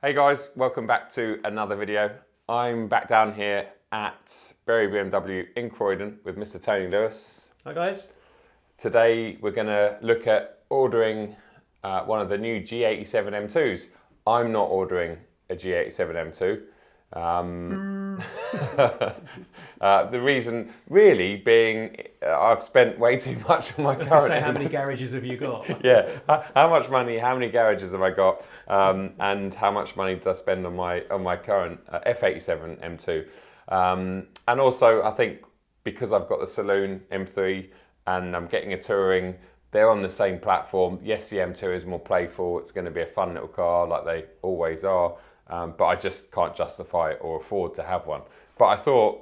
Hey guys, welcome back to another video. I'm back down here at Bury BMW in Croydon with Mr. Tony Lewis. Hi guys. Today we're going to look at ordering one of the new G87 M2s. I'm not ordering a G87 M2. The reason really being I've spent way too much on my current. Say, how many garages have you got? Yeah, how much money, how many garages have I got, and how much money did I spend on my current F87 M2? And also I think because I've got the saloon M3 and I'm getting a touring, they're on the same platform. Yes, the M2 is more playful. It's going to be a fun little car like they always are. But I just can't justify it or afford to have one. But I thought,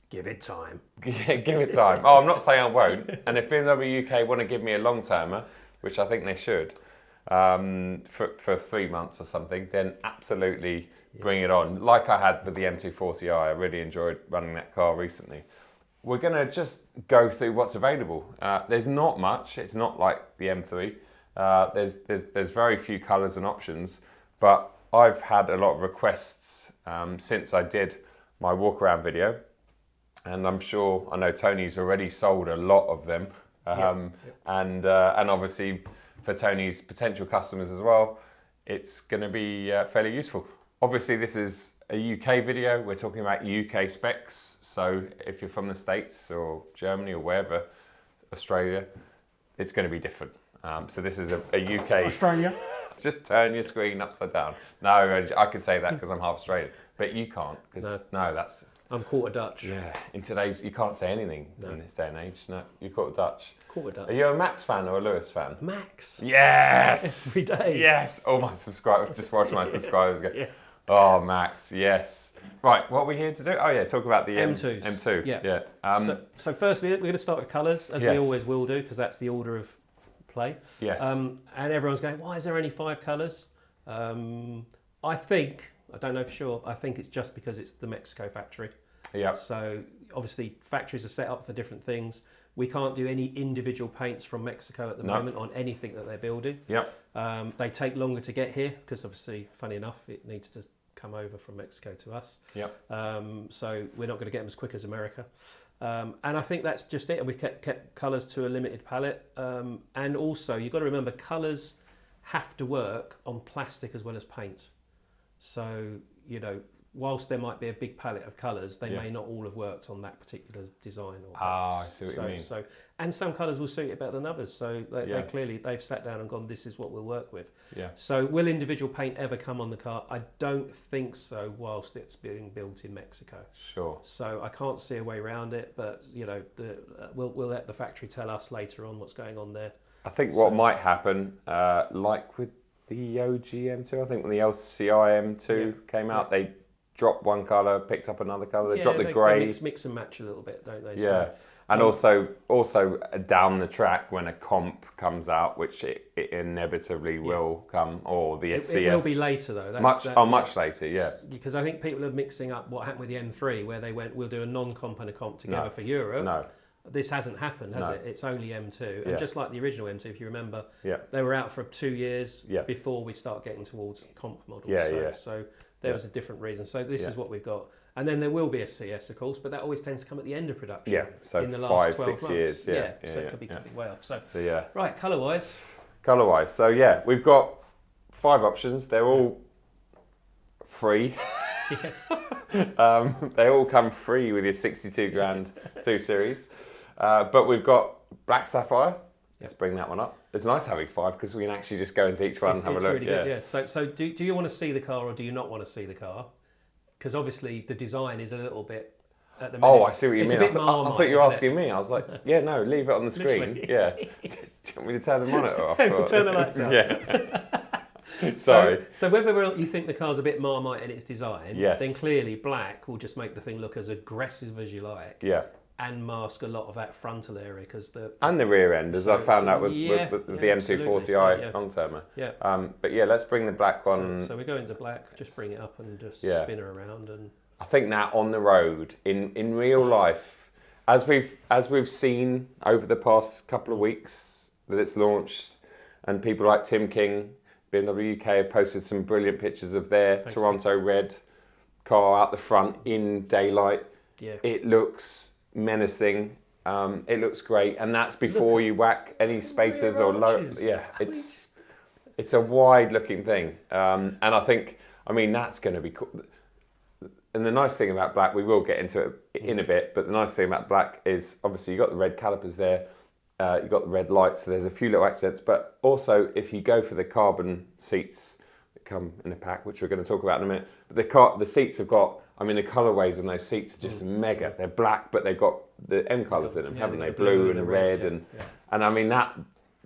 give it time. Yeah, give it time. Oh, I'm not saying I won't. And if BMW UK want to give me a long-termer, which I think they should, for 3 months or something, then absolutely bring it on. Like I had with the M240i, I really enjoyed running that car recently. We're going to just go through what's available. There's not much. It's not like the M3. There's very few colours and options, but I've had a lot of requests since I did my walk around video, and I'm sure, I know Tony's already sold a lot of them, and obviously for Tony's potential customers as well, it's going to be fairly useful. Obviously this is a UK video, we're talking about UK specs, so if you're from the States or Germany or wherever, Australia, it's going to be different. So this is a UK... Australia? Just turn your screen upside down. No, I can say that because I'm half Australian, but you can't. No, that's... I'm quarter Dutch. Yeah, in today's, you can't say anything in this day and age. No, you're quarter Dutch. Quarter Dutch. Are you a Max fan or a Lewis fan? Max. Yes! Every day. Yes! All my subscribers, just watch my subscribers go, Yeah. oh, Max, yes. Right, what are we here to do? Oh yeah, talk about the M2s. M2. Yeah. So firstly, we're going to start with colours, as we always will do, because that's the order of play. Yes. And everyone's going, why is there only 5 colours? I think, I don't know for sure, I think it's just because it's the Mexico factory. Yeah. So obviously factories are set up for different things. We can't do any individual paints from Mexico at the moment on anything that they're building. Yep. They take longer to get here because obviously, funny enough, it needs to come over from Mexico to us. Yep. So we're not going to get them as quick as America. And I think that's just it. And we've kept colours to a limited palette. And also, you've got to remember, colours have to work on plastic as well as paint. So, you know, whilst there might be a big palette of colours, they may not all have worked on that particular design. I see what you mean. So, and some colours will suit it better than others. So they clearly, they've sat down and gone, this is what we'll work with. Yeah. So will individual paint ever come on the car? I don't think so whilst it's being built in Mexico. Sure. So I can't see a way around it, but you know, we'll let the factory tell us later on what's going on there. I think what might happen, like with the OG M2, I think when the LCI M2 came out, they dropped one colour, picked up another colour, they dropped the grey. They mix and match a little bit, don't they? Yeah. So, and also down the track when a comp comes out, which it inevitably will come, or the CS. It will be later though. Much later, yeah. Because I think people are mixing up what happened with the M3, where they went, we'll do a non-comp and a comp together for Europe. No. This hasn't happened, has it? It's only M2. And just like the original M2, if you remember, they were out for 2 years before we start getting towards comp models. So there was a different reason. So this is what we've got. And then there will be a CS, of course, but that always tends to come at the end of production. Yeah, so in the last 5-6 months. years. So it could be way off. So yeah. Right, colour-wise. Colour-wise. So yeah, we've got 5 options. They're all free. They all come free with your 62 grand 2 Series. But we've got Black Sapphire. Let's bring that one up. It's nice having 5 because we can actually just go into each one and have a look. Really good, So do you want to see the car or do you not want to see the car? Because obviously the design is a little bit at the minute. Oh, I see what you mean. I thought you were asking me. I was like, yeah, no, leave it on the screen. Yeah. Do you want me to turn the monitor off? Turn the lights off. Yeah. Sorry. So whether you think the car's a bit Marmite in its design, then clearly black will just make the thing look as aggressive as you like. Yeah. And mask a lot of that frontal area because and the rear end, as I found out with the M240i long-termer. Yeah. But yeah, let's bring the black one. So we go into black, just bring it up and just spin her around. And I think now on the road, in real life, as we've seen over the past couple of weeks that it's launched, and people like Tim King BMW UK have posted some brilliant pictures of their Thanks. Toronto red car out the front in daylight. Yeah. It looks menacing. It looks great, and that's before you whack any spacers or low. arches. Yeah, it's a wide-looking thing, and I think, I mean, that's going to be cool. And the nice thing about black, we will get into it in a bit, but the nice thing about black is obviously you've got the red calipers there, you've got the red lights, so there's a few little accents, but also if you go for the carbon seats that come in a pack, which we're going to talk about in a minute, but the seats have got, I mean, the colourways on those seats are just mega. They're black, but they've got the M colours in them, haven't they? Blue and red, and I mean that.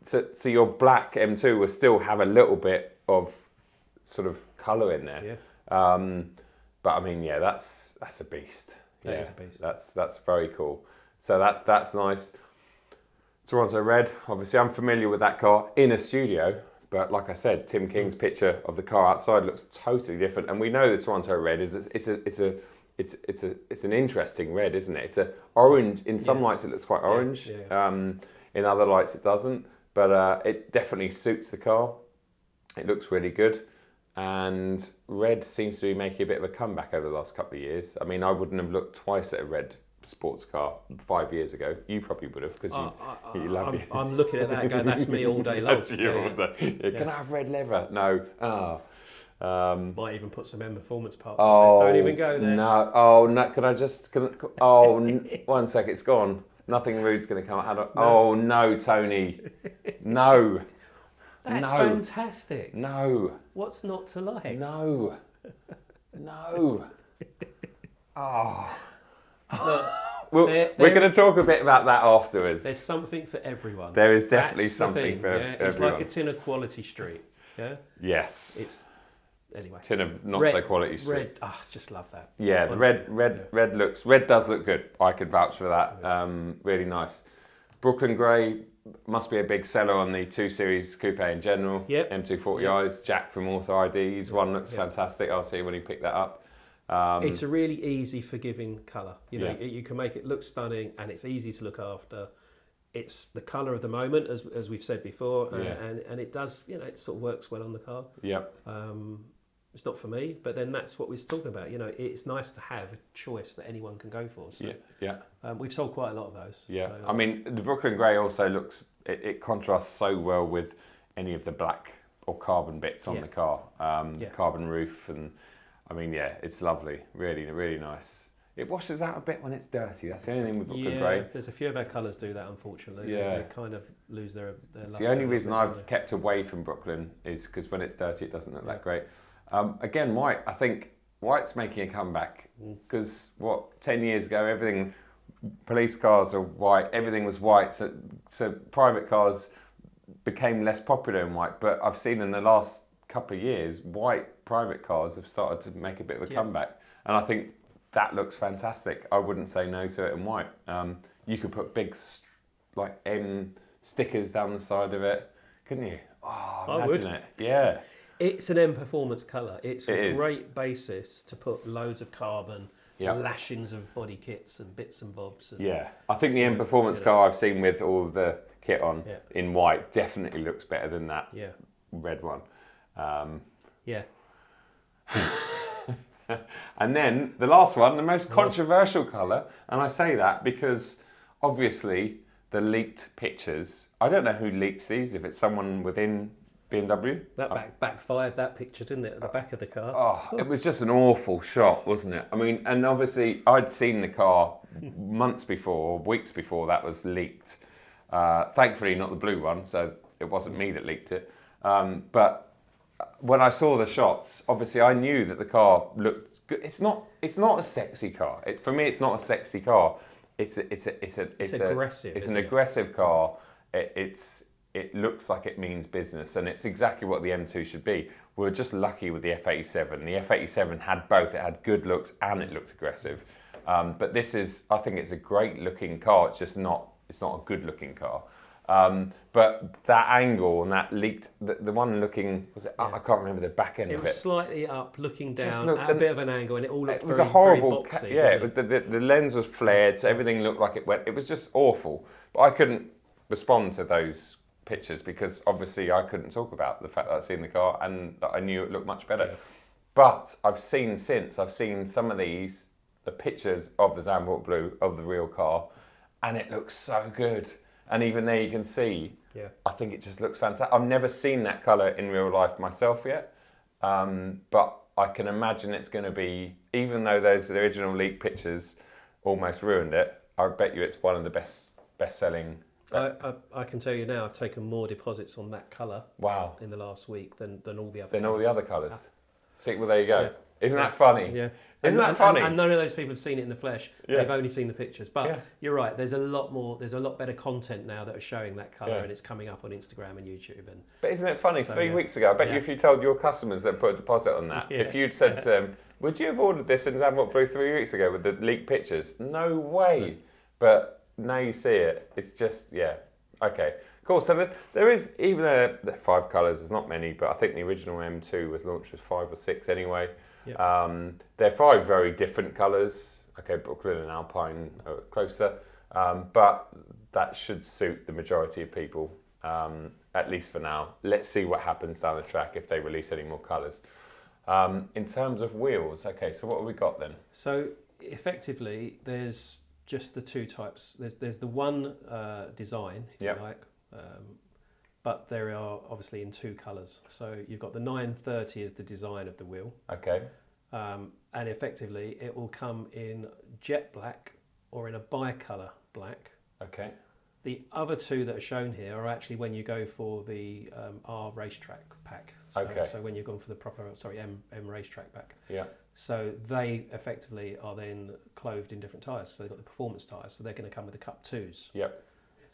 So your black M2 will still have a little bit of sort of colour in there. Yeah. But I mean, yeah, that's a beast. That is a beast. That's very cool. So that's nice. Toronto red. Obviously, I'm familiar with that car in a studio, but like I said, Tim King's picture of the car outside looks totally different, and we know the Toronto red is it's an interesting red, isn't it? It's a orange. In some lights, it looks quite orange. In other lights, it doesn't. But it definitely suits the car. It looks really good. And red seems to be making a bit of a comeback over the last couple of years. I mean, I wouldn't have looked twice at a red sports car 5 years ago. You probably would have, because you love it. I'm looking at that and going, that's me all day long. That's you all day. Yeah. Can I have red leather? No. Might even put some M Performance parts on it. Don't even go there. No. Oh, no. One sec. It's gone. Nothing rude's going to come out. Oh, no, Tony. No. That's fantastic. No. What's not to like? No. Oh. We're going to talk a bit about that afterwards. There's something for everyone. There is definitely something for everyone. It's like a tin of Quality Street. Yeah. Yes. Anyway. Tin of not so Quality Street. Red. I just love that. Yeah, the red does look good. I could vouch for that. Really nice. Brooklyn Grey must be a big seller on the 2 Series Coupe in general. Yep. M240Is. Jack from Auto IDs. One looks fantastic. I'll see when you pick that up. It's a really easy, forgiving colour. You know, you can make it look stunning, and it's easy to look after. It's the colour of the moment, as we've said before, and it does. You know, it sort of works well on the car. Yep. It's not for me, but then that's what we're talking about. You know, it's nice to have a choice that anyone can go for. So, we've sold quite a lot of those. Yeah, so, I mean, the Brooklyn Grey also looks, it contrasts so well with any of the black or carbon bits on the car. Carbon roof, and I mean, it's lovely. Really, really nice. It washes out a bit when it's dirty. That's the only thing with Brooklyn Grey. There's a few of our colours do that, unfortunately. Yeah. They kind of lose their luster. The only reason I've kept away from Brooklyn is because when it's dirty, it doesn't look that great. Again, white. I think white's making a comeback because 10 years ago, police cars are white. Everything was white. So private cars became less popular in white. But I've seen in the last couple of years, white private cars have started to make a bit of a comeback, and I think that looks fantastic. I wouldn't say no to it in white. You could put big, like M stickers down the side of it, couldn't you? Oh, imagine it. Yeah. It's an M Performance colour. It's a great basis to put loads of carbon, lashings of body kits and bits and bobs. I think the M Performance car I've seen with all of the kit on in white definitely looks better than that red one. And then the last one, the most controversial colour, and I say that because obviously the leaked pictures, I don't know who leaks these, if it's someone within BMW. That backfired, that picture, didn't it, at the back of the car? Oh, it was just an awful shot, wasn't it? I mean, and obviously I'd seen the car months before, weeks before that was leaked. Thankfully not the blue one, so it wasn't me that leaked it. But when I saw the shots, obviously I knew that the car looked good. It's not a sexy car. For me, it's not a sexy car. It's aggressive. It's an aggressive car. It looks like it means business, and it's exactly what the M2 should be. We're just lucky with the F87. The F87 had both. It had good looks and it looked aggressive. But I think it's a great looking car. It's just not. It's not a good looking car. But that angle and that leaked, the one looking, was it up? I can't remember the back end of it. It was slightly up, looking down, at a bit of an angle, and it all looked it was a horrible, it was the lens was flared, so everything looked like it went. It was just awful. But I couldn't respond to those pictures because obviously I couldn't talk about the fact that I'd seen the car and that I knew it looked much better. Yeah. But I've seen some of these, the pictures of the Zandvoort Blue, of the real car, and it looks so good. And even there you can see, I think it just looks fantastic. I've never seen that colour in real life myself yet, but I can imagine it's going to be, even though those original leaked pictures almost ruined it, I bet you it's one of the best-selling. I can tell you now, I've taken more deposits on that colour in the last week than all the other Than colours. all the other colours. See, well, there you go. Yeah. Isn't that funny? Yeah. Isn't that funny? And none of those people have seen it in the flesh. Yeah. They've only seen the pictures. But you're right. There's a lot better content now that are showing that colour, and it's coming up on Instagram and YouTube. But isn't it funny? 3 weeks ago, I bet you if you told your customers that put a deposit on that, if you'd said to them, "Would you have ordered this in Zandvoort Blue 3 weeks ago with the leaked pictures?" No way. But now you see it. It's just okay. Cool. So there is, even though there are 5 colours, there's not many, but I think the original M2 was launched with 5 or 6 anyway. Yep. They're 5 very different colours. Okay, Brooklyn and Alpine are closer, but that should suit the majority of people, at least for now. Let's see what happens down the track if they release any more colours. In terms of wheels, okay, so what have we got then? So effectively, there's just the 2 types. There's the one design, if you like. But there are obviously in 2 colours. So you've got the 930 as the design of the wheel. Okay. And effectively it will come in jet black or in a bicolour black. Okay. The other 2 that are shown here are actually when you go for the R racetrack pack. So when you've gone for the proper, M racetrack pack. Yeah. So they effectively are then clothed in different tyres. So they've got the performance tyres, so they're going to come with the Cup 2s. Yep.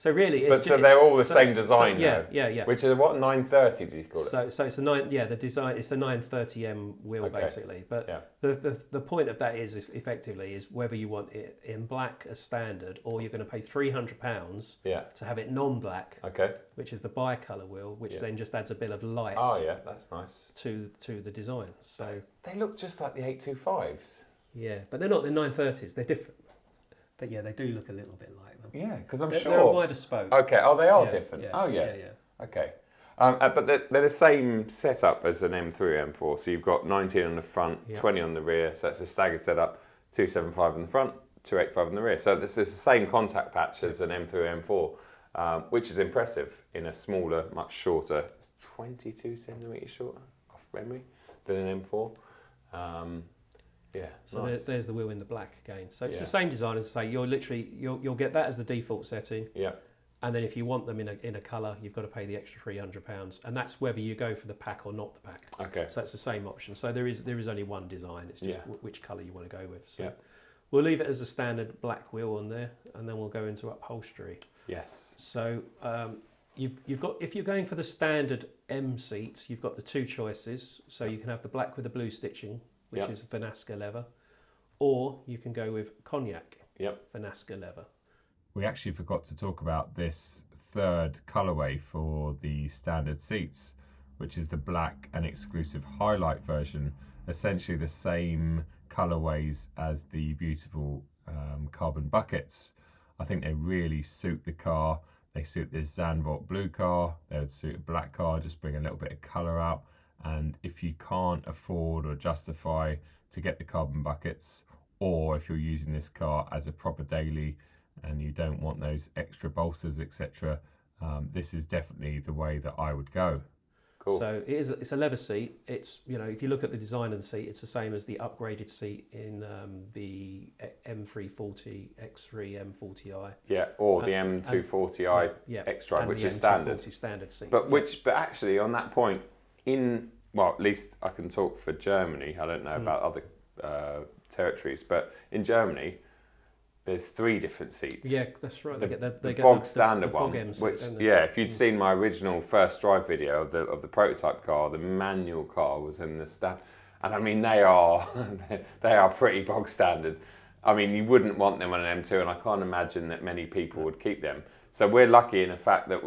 So really, it's so they're all the same design, though. Yeah. Yeah. Which is what, 930? Did you call it? So it's the design. It's the 930M wheel basically. But the point of that is effectively is whether you want it in black as standard, or you're going to pay £300 to have it non-black. Okay. Which is the bicolour wheel, which then just adds a bit of light. Oh yeah, that's nice. To the design. So they look just like the 825s. Yeah, but they're not the 930s. They're different. But yeah, they do look a little bit like them. Yeah, because I'm sure they're a wider spoke. Okay. Oh, they are different. Yeah, oh yeah. Yeah. Okay. But they're the same setup as an M3 M4. So you've got 19 on the front, 20 on the rear. So it's a staggered setup. 275 in the front, 285 in the rear. So this is the same contact patch as an M3 M4, which is impressive in a smaller, much shorter. It's 22 centimeters shorter off memory than an M4. Yeah. So nice. there's the wheel in the black again. So it's the same design as I say. You'll get that as the default setting. Yeah. And then if you want them in a colour, you've got to pay the extra £300, and that's whether you go for the pack or not the pack. Okay. So it's the same option. So there is only one design. It's just which colour you want to go with. So we'll leave it as a standard black wheel on there, and then we'll go into upholstery. Yes. So you've got, if you're going for the standard M seat, you've got the 2 choices. So you can have the black with the blue stitching, which is Vanaska leather, or you can go with cognac Vanaska leather. We actually forgot to talk about this third colourway for the standard seats, which is the black and exclusive highlight version, essentially the same colourways as the beautiful carbon buckets. I think they really suit the car. They suit this Zandvoort blue car, they would suit a black car, just bring a little bit of colour out. And if you can't afford or justify to get the carbon buckets, or if you're using this car as a proper daily and you don't want those extra bolsters, etc., this is definitely the way that I would go. Cool. So it's a leather seat. It's, if you look at the design of the seat, it's the same as the upgraded seat in the M340 X3 M40i. Yeah, or the M240i X-Drive, which is standard. Standard seat. But actually on that point, at least I can talk for Germany. I don't know about other territories, but in Germany, there's 3 different seats. Yeah, that's right. The bog standard one, which if you'd seen my original first drive video of the prototype car, the manual car was in the standard, and I mean they are pretty bog standard. I mean you wouldn't want them on an M2, and I can't imagine that many people would keep them. So we're lucky in the fact that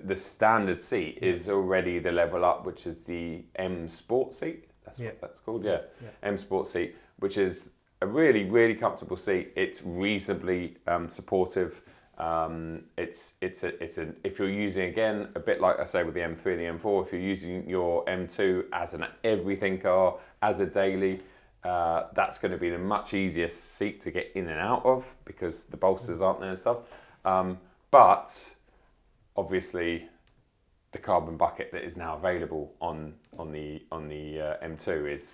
the standard seat is already the level up, which is the M Sport seat. That's what that's called. M Sport seat, which is a really, really comfortable seat. It's reasonably supportive. If you're using, again, a bit like I say with the M3 and the M4, if you're using your M2 as an everything car, as a daily, that's going to be the much easier seat to get in and out of because the bolsters aren't there and stuff. But obviously, the carbon bucket that is now available on the M2 is,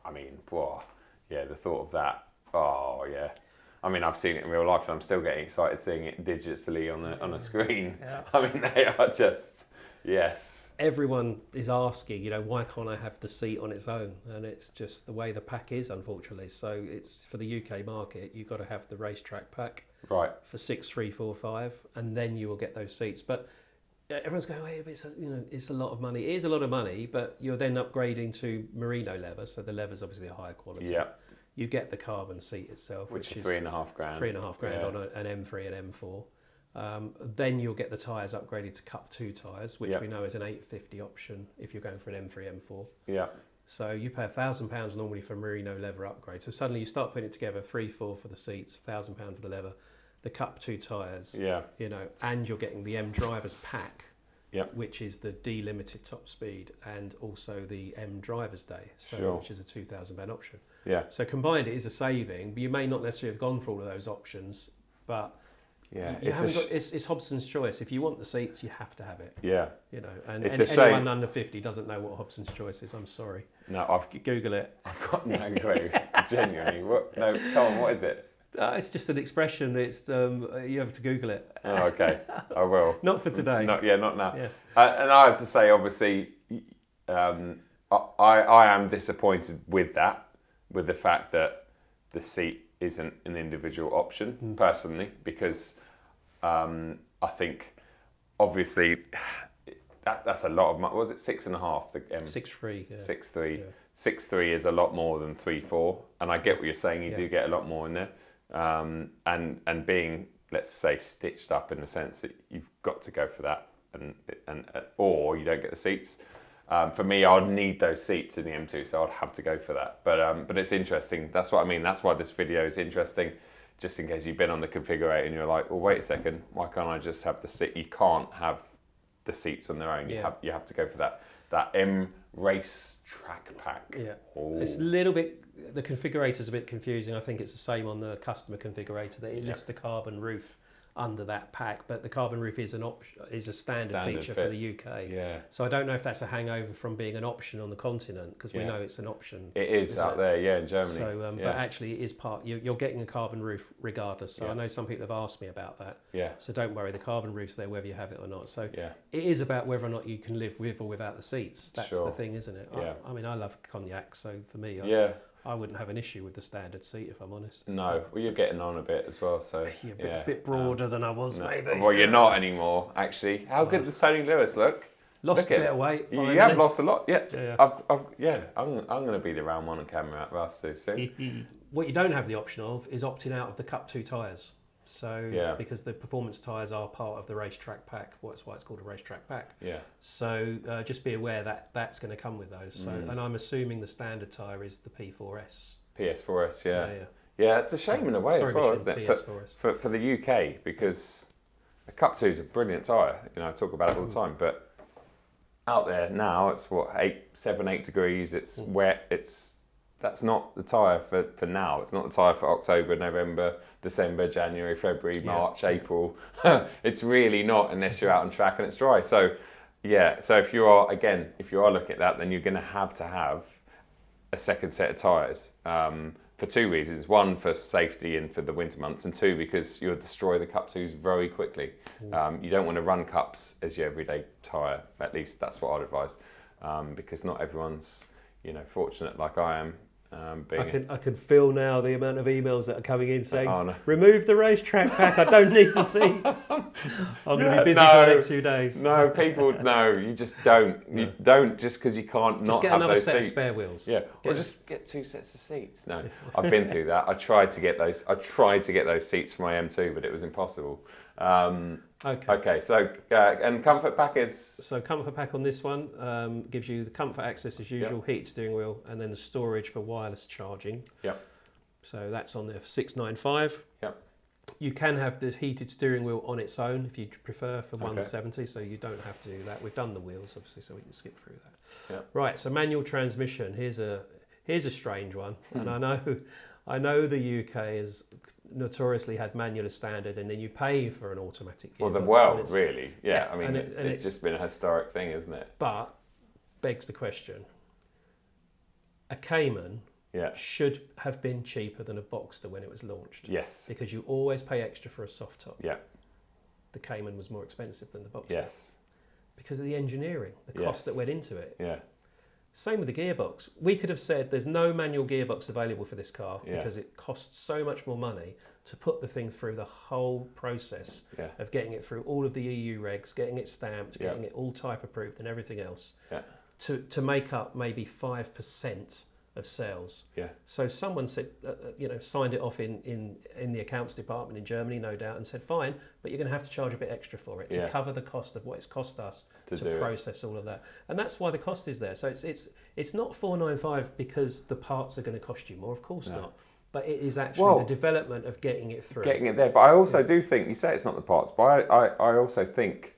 I mean, whoa, yeah, the thought of that, oh yeah. I mean, I've seen it in real life, and I'm still getting excited seeing it digitally on a screen. Yeah. I mean, they are just, yes. Everyone is asking, you know, why can't I have the seat on its own? And it's just the way the pack is, unfortunately. So it's for the UK market, you've got to have the racetrack pack Right. for 6345, and then you will get those seats. But everyone's going, hey, but it's a lot of money. It is a lot of money, but you're then upgrading to merino leather, so the leather's obviously a higher quality. Yeah. You get the carbon seat itself, Which is is £3,500. £3,500 Yeah. on an M3 and M4. Then you'll get the tyres upgraded to Cup 2 tyres, which we know is an 850 option if you're going for an M3, M4. Yeah. So you pay £1,000 normally for merino leather upgrade. So suddenly you start putting it together, 3-4 for the seats, £1,000 for the leather, the Cup 2 tyres, Yeah. you know, and you're getting the M Drivers pack, Yep. which is the delimited top speed, and also the M Drivers Day, so Sure. which is a £2,000 option. Yeah. So combined, it is a saving. But you may not necessarily have gone for all of those options, but Yeah. it's Hobson's choice. If you want the seats, you have to have it. Yeah. You know, and It's a anyone shame. under 50 doesn't know what Hobson's choice is. I'm sorry. No, Google it. I've got no clue. Genuinely. What? No, come on. What is it? It's just an expression. It's you have to Google it. Oh, okay. I will. Not for today. Not now. Yeah. And I have to say, obviously, I am disappointed with that, with the fact that the seat isn't an individual option, personally, because I think, obviously, that's a lot of money. Was it 6.5? The 6.3. Yeah. 6.3. Yeah. 6.3 is a lot more than 3.4, and I get what you're saying. You Yeah. do get a lot more in there, and being, let's say, stitched up in the sense that you've got to go for that, and or you don't get the seats. For me, I'd need those seats in the M2, so I'd have to go for that. But it's interesting. That's what I mean. That's why this video is interesting. Just in case you've been on the configurator and you're like, well, wait a second, why can't I just have the seat? You can't have the seats on their own. Yeah. You have to go for that M race track pack. Yeah. Ooh. It's a little bit, the configurator's a bit confusing. I think it's the same on the customer configurator, that it lists the carbon roof under that pack, but the carbon roof is a standard feature fit. for the UK. Yeah. So I don't know if that's a hangover from being an option on the continent, because we know it's an option. It is isn't out it? there, yeah, in Germany. So, but actually it is part, you're getting a carbon roof regardless. So I know some people have asked me about that. Yeah. So don't worry, the carbon roof's there whether you have it or not. So Yeah. it is about whether or not you can live with or without the seats. That's Sure. the thing, isn't it? Yeah. I mean, I love cognac, so for me, Yeah. I wouldn't have an issue with the standard seat, if I'm honest. No, well, you're getting on a bit as well, so Yeah, bit broader than I was, no. maybe. Well, you're not anymore, actually. How good does Tony Lewis look? Lost Look a at bit it. of weight. You finally. have lost a lot, yeah. Yeah. I'm going to be the round one on camera at Rastu soon. What you don't have the option of is opting out of the Cup 2 tyres. So, because the performance tyres are part of the racetrack pack, that's why it's called a racetrack pack. Yeah. So just be aware that that's going to come with those. So, and I'm assuming the standard tyre is the P4S. PS4S, yeah. Yeah. Yeah, it's a shame in a way Sorry, as well, Michelin, isn't it? PS4S. For the UK, because the Cup 2 is a brilliant tyre. You know, I talk about it all the time, but out there now, it's what, 7, 8 degrees. It's wet. That's not the tyre for now. It's not the tyre for October, November, December, January, February, March, April. It's really not, unless you're out on track and it's dry. So, yeah. So if you are looking at that, then you're going to have a second set of tyres for two reasons. One, for safety and for the winter months, and two, because you'll destroy the Cup 2s very quickly. You don't want to run Cups as your everyday tyre. At least that's what I'd advise, because not everyone's fortunate like I am. I can feel now the amount of emails that are coming in saying, Oh, no. remove the racetrack pack, I don't need the seats. I'm going to be busy for the next few days. No, people, no, you just don't. You don't just because you can't Just not get have another those set seats. of spare wheels. Yeah, or just get 2 sets of seats. No, I've been through that. I tried to get those seats for my M2, but it was impossible. Okay. So and comfort pack is. So comfort pack on this one gives you the comfort access as usual, heated steering wheel, and then the storage for wireless charging. Yep. So that's on there for $695. Yep. You can have the heated steering wheel on its own if you prefer for 170, so you don't have to do that. We've done the wheels, obviously, so we can skip through that. Yeah. Right, so manual transmission. Here's a strange one, and I know the UK has notoriously had manual as standard, and then you pay for an automatic gearbox. Well, the world, really. Yeah, I mean, and it's just been a historic thing, isn't it? But begs the question: a Cayman should have been cheaper than a Boxster when it was launched. Yes. Because you always pay extra for a soft top. Yeah. The Cayman was more expensive than the Boxster. Yes. Because of the engineering, the cost that went into it. Yeah. Same with the gearbox. We could have said there's no manual gearbox available for this car because it costs so much more money to put the thing through the whole process of getting it through all of the EU regs, getting it stamped, getting it all type approved and everything else to make up maybe 5% of sales. Yeah. So someone said, signed it off in the accounts department in Germany, no doubt, and said, fine, but you're going to have to charge a bit extra for it to cover the cost of what it's cost us to process all of that. And that's why the cost is there. So it's not $495 because the parts are going to cost you more. Of course not. But it is actually the development of getting it through. Getting it there. But I also do think, you say it's not the parts, but I also think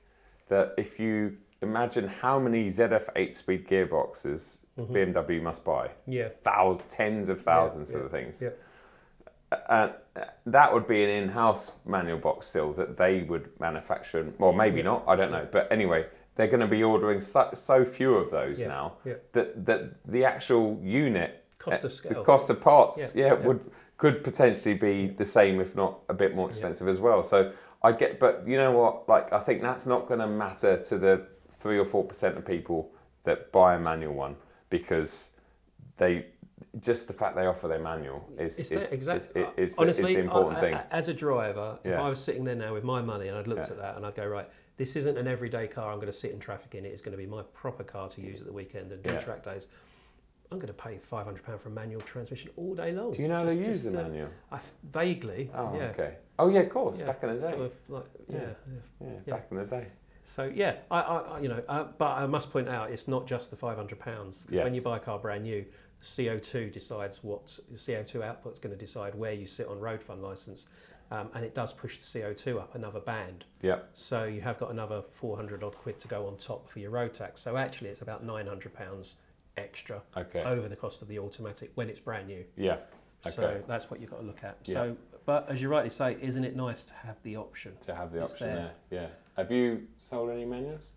that if you imagine how many ZF 8-speed gearboxes BMW must buy, tens of thousands of the things. That would be an in-house manual box still that they would manufacture. Well, maybe not. I don't know. But anyway, they're going to be ordering so few of those now that the actual unit cost of scale, the cost of parts, could potentially be the same, if not a bit more expensive as well. So I get, but you know what? Like, I think that's not going to matter to the 3 or 4% of people that buy a manual one, because just the fact they offer their manual is honestly, the important thing. As a driver, if I was sitting there now with my money and I'd looked at that and I'd go, right, this isn't an everyday car I'm going to sit in traffic in, it's going to be my proper car to use at the weekend and do track days. I'm going to pay £500 for a manual transmission all day long. Do you know how to use the manual? Vaguely. Oh, okay. Oh, yeah, of course. Back in the day. Sort of like, back in the day. So but I must point out, it's not just the £500. Because when you buy a car brand new, CO2 decides what the CO2 output's going to decide where you sit on road fund licence, and it does push the CO2 up another band. Yeah. So you have got another 400 odd quid to go on top for your road tax. So actually, it's about £900 extra over the cost of the automatic when it's brand new. Yeah. Okay. So that's what you've got to look at. Yeah. So, but as you rightly say, isn't it nice to have the option? To have the option there. Yeah. Have you sold any manuals?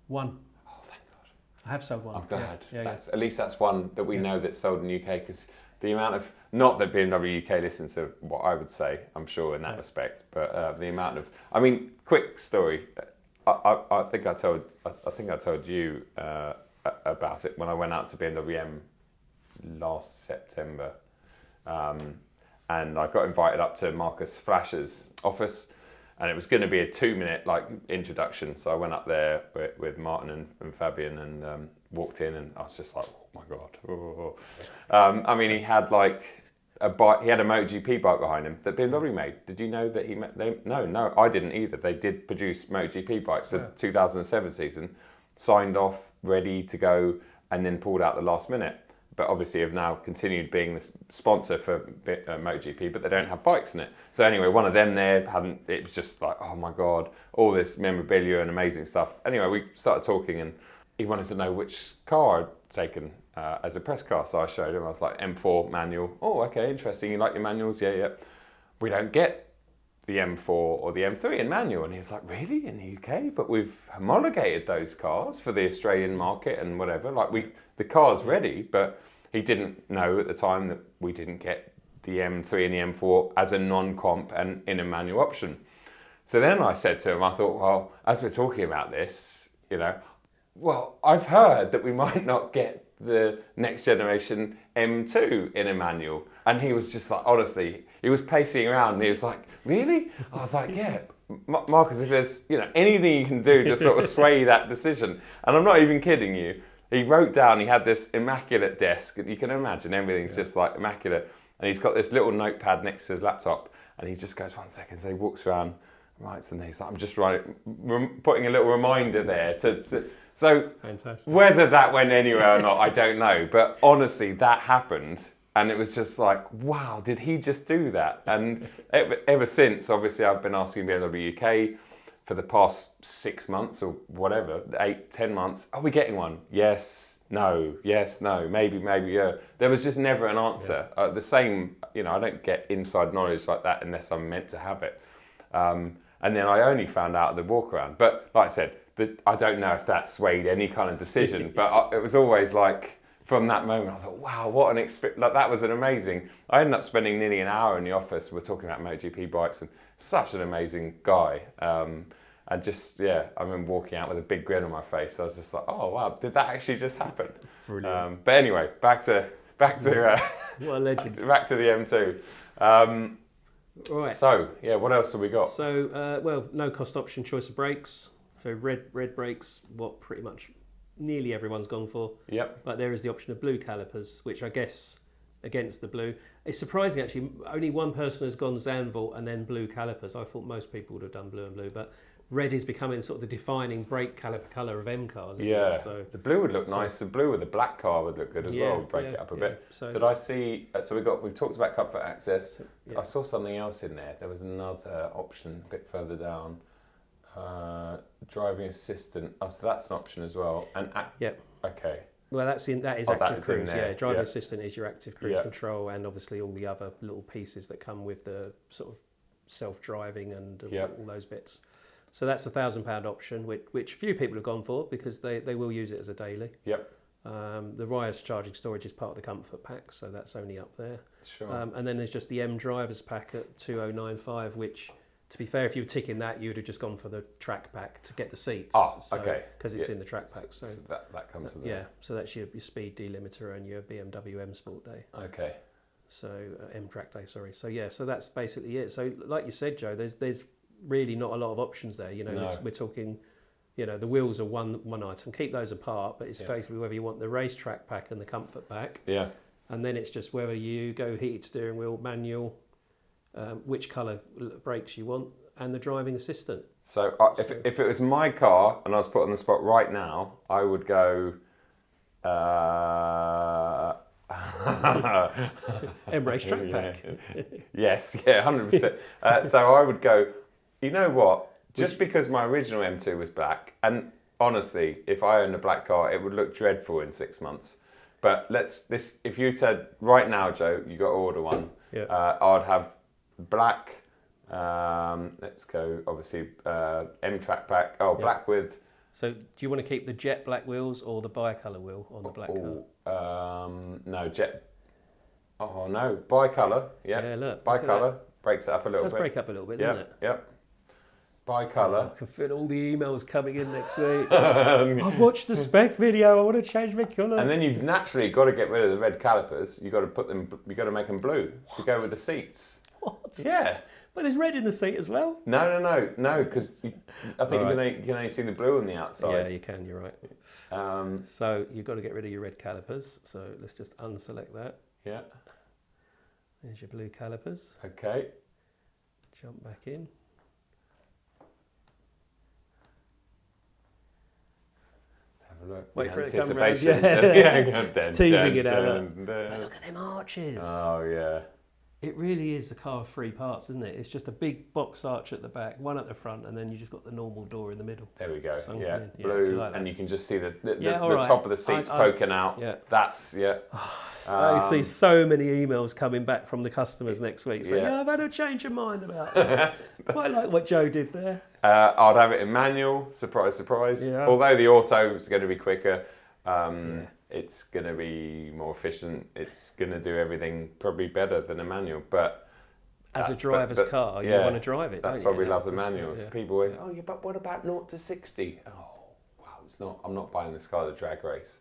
One. Oh, thank God. I have sold one. I'm glad. At least that's one that we know that's sold in the UK, because the amount of, not that BMW UK listens to what I would say, I'm sure in that respect, but the amount of, I mean, quick story. I think I told you about it when I went out to BMW M last September, and I got invited up to Marcus Flasher's office, and it was going to be a 2-minute introduction. So I went up there with Martin and Fabian and walked in, and I was just like, oh my God. I mean, he had a bike. He had a MotoGP bike behind him that BMW made. Did you know that No, I didn't either. They did produce MotoGP bikes for the 2007 season, signed off, ready to go, and then pulled out the last minute. But obviously have now continued being the sponsor for MotoGP, but they don't have bikes in it. So anyway, one of them there it was just like, oh my God, all this memorabilia and amazing stuff. Anyway, we started talking, and he wanted to know which car I'd taken as a press car. So I showed him, I was like, M4 manual. Oh, okay, interesting. You like your manuals? Yeah. We don't get the M4 or the M3 in manual. And he was like, really, in the UK? But we've homologated those cars for the Australian market and whatever. The car's ready, but he didn't know at the time that we didn't get the M3 and the M4 as a non-comp and in a manual option. So then I said to him, I thought, well, as we're talking about this, I've heard that we might not get the next generation M2 in a manual. And he was just like, honestly, he was pacing around and he was like, really? I was like, yeah, Marcus, if there's anything you can do to sort of sway that decision. And I'm not even kidding you. He wrote down, he had this immaculate desk. You can imagine everything's just immaculate. And he's got this little notepad next to his laptop. And he just goes, 1 second. So he walks around, writes, and he's like, I'm just putting a little reminder there. So fantastic. Whether that went anywhere or not, I don't know. But honestly, that happened And it was just like, wow, did he just do that? And ever since, obviously, I've been asking BMW UK for the past 6 months or whatever, 8, 10 months, are we getting one? Yes, no, maybe, yeah. There was just never an answer. The same, I don't get inside knowledge like that unless I'm meant to have it. And then I only found out at the walk around. But like I said, I don't know if that swayed any kind of decision, but it was always like, from that moment, I thought, wow, what an experience. Like, that was an amazing. I ended up spending nearly an hour in the office. We're talking about MotoGP bikes, and such an amazing guy. And just, I remember walking out with a big grin on my face. I was just like, oh, wow, did that actually just happen? Brilliant. But anyway, back to what a legend. back to the M2. Right. So, what else have we got? So, no cost option choice of brakes. So red brakes, what pretty much nearly everyone's gone for. Yep. But there is the option of blue calipers, which I guess against the blue. It's surprising actually, only one person has gone Zandvoort and then blue calipers. I thought most people would have done blue and blue, but red is becoming sort of the defining brake caliper colour of M cars, isn't it? So the blue would look nice. The blue with the black car would look good as well. Break it up a bit. So, did I see? So we've talked about comfort access. I saw something else in there. There was another option a bit further down. Driving assistant. Oh, so that's an option as well. And okay. Well, that is active cruise. Driving assistant assistant is your active cruise control, and obviously all the other little pieces that come with the sort of self-driving and all those bits. So that's £1,000 option, which few people have gone for because they will use it as a daily. Yep. The wireless charging storage is part of the comfort pack, so that's only up there. Sure. And then there's just the M drivers pack at 2095, which, to be fair, if you were ticking that, you'd have just gone for the track pack to get the seats. Okay. Because it's in the track pack. So that comes with it. So that's your speed delimiter and your BMW M Sport Day. Okay. So M Track Day, sorry. So that's basically it. So like you said, Joe, there's really not a lot of options there. We're talking, the wheels are one item. Keep those apart, but it's basically whether you want the racetrack pack and the comfort pack. Yeah. And then it's just whether you go heated steering wheel, manual, which colour brakes you want, and the driving assistant. So if it was my car and I was put on the spot right now, I would go. M racetrack pack. Yes, 100%. So I would go. You know what? Just because my original M2 was black, and honestly, if I owned a black car, it would look dreadful in 6 months. But if you said right now, Joe, you got to order one. Yeah. I'd have black. Let's go. Obviously, M track pack. Black with. So, do you want to keep the jet black wheels or the bicolour wheel on the black car? No, jet. Oh no, bicolour. Yeah. Yeah, look. Bicolour breaks it up a little bit. Does break up a little bit, doesn't it? Yep. Bicolour. I can feel all the emails coming in next week. I've watched the spec video. I want to change my colour. And then you've naturally got to get rid of the red calipers. You've got to put them. You've got to make them blue to go with the seats. What? Yeah. But there's red in the seat as well. No, because I think you can only see the blue on the outside. Yeah, you can. You're right. So you've got to get rid of your red calipers. So let's just unselect that. Yeah. There's your blue calipers. Okay. Jump back in. Look, wait for it to come round. It's teasing it out. Look at them arches. Oh yeah. It really is a car of 3 parts, isn't it? It's just a big box arch at the back, one at the front, and then you just got the normal door in the middle. There we go. Yeah, blue, like and you can just see the right. top of the seats poking out. Yeah. That's I see so many emails coming back from the customers next week saying, I've had a change of mind about it. Quite like what Joe did there. I'd have it in manual, surprise, surprise. Yeah. Although the auto is going to be quicker, it's going to be more efficient. It's going to do everything probably better than a manual. But as a driver's car, you want to drive it. That's why we love the manuals. People were, but what about 0 to 60? Oh, wow, it's not. I'm not buying this car the drag race.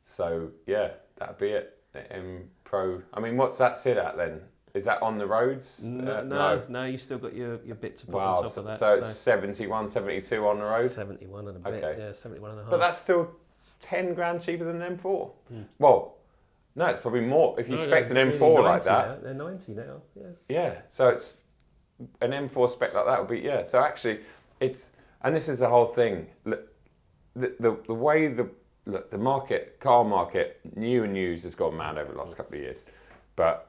So that'd be it. The M Pro. I mean, what's that sit at then? Is that on the roads? No, you still got your bit to put on top of that. So it's 71, 72 on the road? 71 and a bit, 71 and a half. But that's still 10 grand cheaper than an M4. Well, no, it's probably more. If you expect an M4 like that. They're 90 now, Yeah, so it's an M4 spec like that would be, so actually it's, and this is the whole thing. The way the look, the car market, new and used, has gone mad over the last couple of years, but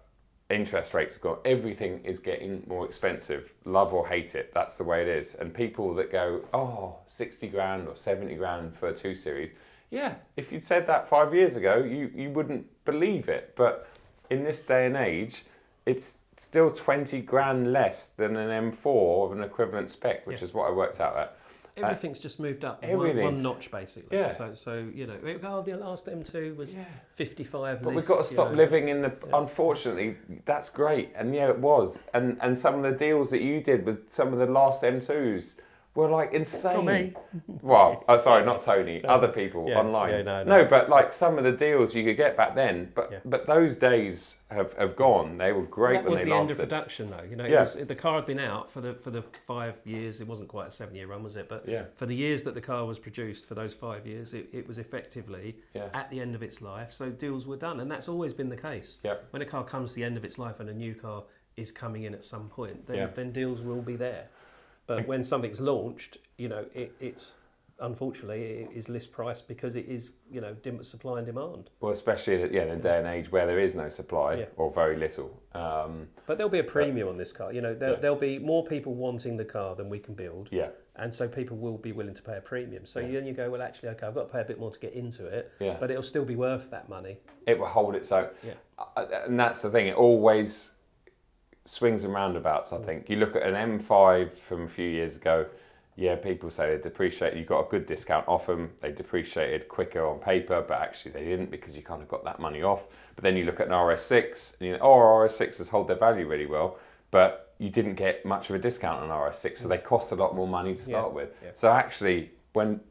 interest rates have gone, everything is getting more expensive, love or hate it, that's the way it is. And people that go, oh, 60 grand or 70 grand for a 2 Series, yeah, if you'd said that 5 years ago, you wouldn't believe it. But in this day and age, it's still 20 grand less than an M4 of an equivalent spec, which is what I worked out at. Everything's just moved up one notch, basically. Yeah. So you know, the last M2 was 55. But we've got to stop living in the. Yeah. Unfortunately, that's great, and yeah, it was. And some of the deals that you did with some of the last M2s were like insane. Not me. Well, sorry, not Tony. Other people online. Yeah, no, but like some of the deals you could get back then. But those days have gone. They were great when they lasted. That was the end of production, though. You know, the car had been out for the 5 years. It wasn't quite a 7-year run, was it? But for the years that the car was produced, for those 5 years, it was effectively at the end of its life. So deals were done, and that's always been the case. Yeah. When a car comes to the end of its life and a new car is coming in at some point, then deals will be there. But when something's launched, you know, it's unfortunately it is list price because it is, you know, supply and demand. Well, especially in a day and age where there is no supply or very little. But there'll be a premium on this car. You know, there'll be more people wanting the car than we can build. Yeah. And so people will be willing to pay a premium. So then you go, well, actually, okay, I've got to pay a bit more to get into it. Yeah. But it'll still be worth that money. It will hold its own. Yeah. And that's the thing. It always swings and roundabouts, I think. You look at an M5 from a few years ago, people say they depreciate. You got a good discount off them. They depreciated quicker on paper, but actually they didn't because you kind of got that money off. But then you look at an RS6 and you know, RS6s hold their value really well, but you didn't get much of a discount on RS6, so they cost a lot more money to start with. Yeah. So actually, when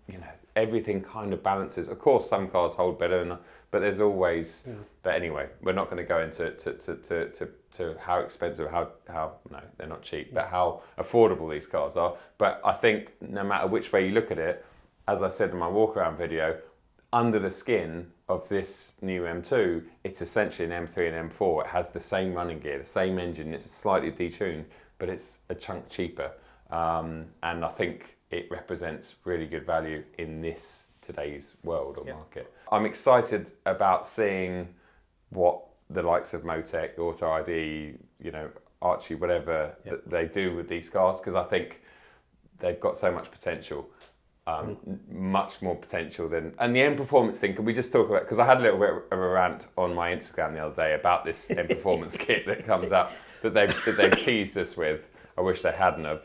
everything kind of balances, of course some cars hold better, but there's always. But anyway, we're not going to go into to how expensive, how no, they're not cheap, but how affordable these cars are. But I think no matter which way you look at it, as I said in my walk around video, under the skin of this new M2, it's essentially an M3 and M4. It has the same running gear, the same engine. It's slightly detuned, but it's a chunk cheaper. And I think it represents really good value in today's world or market. I'm excited about seeing what the likes of Motec, Auto ID, Archie, whatever that they do with these cars, because I think they've got so much potential. Much more potential than, and the M Performance thing, can we just talk about, because I had a little bit of a rant on my Instagram the other day about this M Performance kit that comes out that they've teased us with. I wish they hadn't have.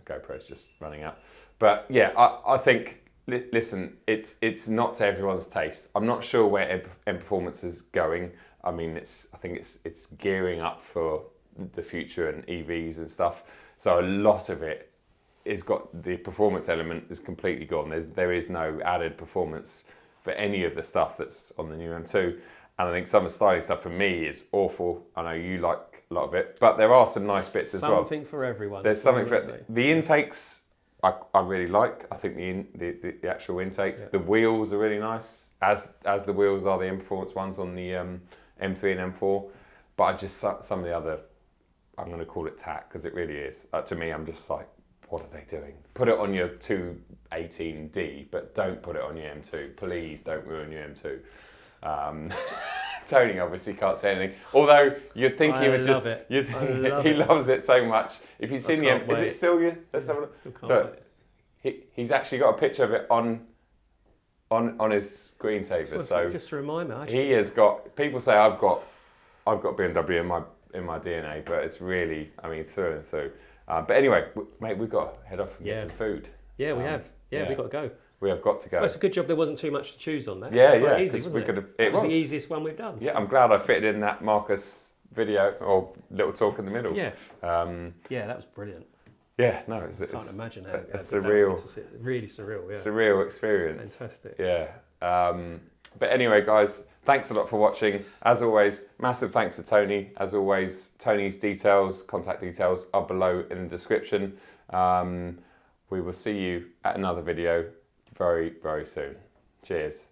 GoPro's just running out, but yeah, I think, listen, it's not to everyone's taste. I'm not sure where M Performance is going. I mean, I think it's gearing up for the future and EVs and stuff, so a lot of it it's got the performance element is completely gone. There is no added performance for any of the stuff that's on the new M2. And I think some of the styling stuff for me is awful. I know you like a lot of it, but there are some nice bits as well. Something for everyone. There's something for the intakes. I really like. I think the actual intakes. The wheels are really nice, as the wheels are the M Performance ones on the M3 and M4. But I just some of the other, I'm going to call it tack because it really is. To me, I'm just like, what are they doing? Put it on your 218D, but don't put it on your M2. Please don't ruin your M2. Tony obviously can't say anything. Although you'd think he was just, he loves it so much. If you've seen the M, is it still you? Let's have a look. Still can't wait. He's actually got a picture of it on his screensaver. So just to remind me, he has got. People say I've got BMW in my DNA, but it's really, I mean, through and through. But anyway, mate, we've got to head off and get some food. Yeah, we have. Yeah, we've got to go. We have got to go. Well, it's a good job there wasn't too much to choose on that. Yeah, easy, wasn't it? It was the easiest one we've done. Yeah, I'm glad I fitted in that Marcus video or little talk in the middle. Yeah. Yeah, that was brilliant. Yeah, no, it's can't imagine how it's surreal. Really surreal. Yeah. Surreal experience. Fantastic. Yeah. But anyway, guys, thanks a lot for watching. As always, massive thanks to Tony. As always, Tony's contact details are below in the description. We will see you at another video very, very soon. Cheers.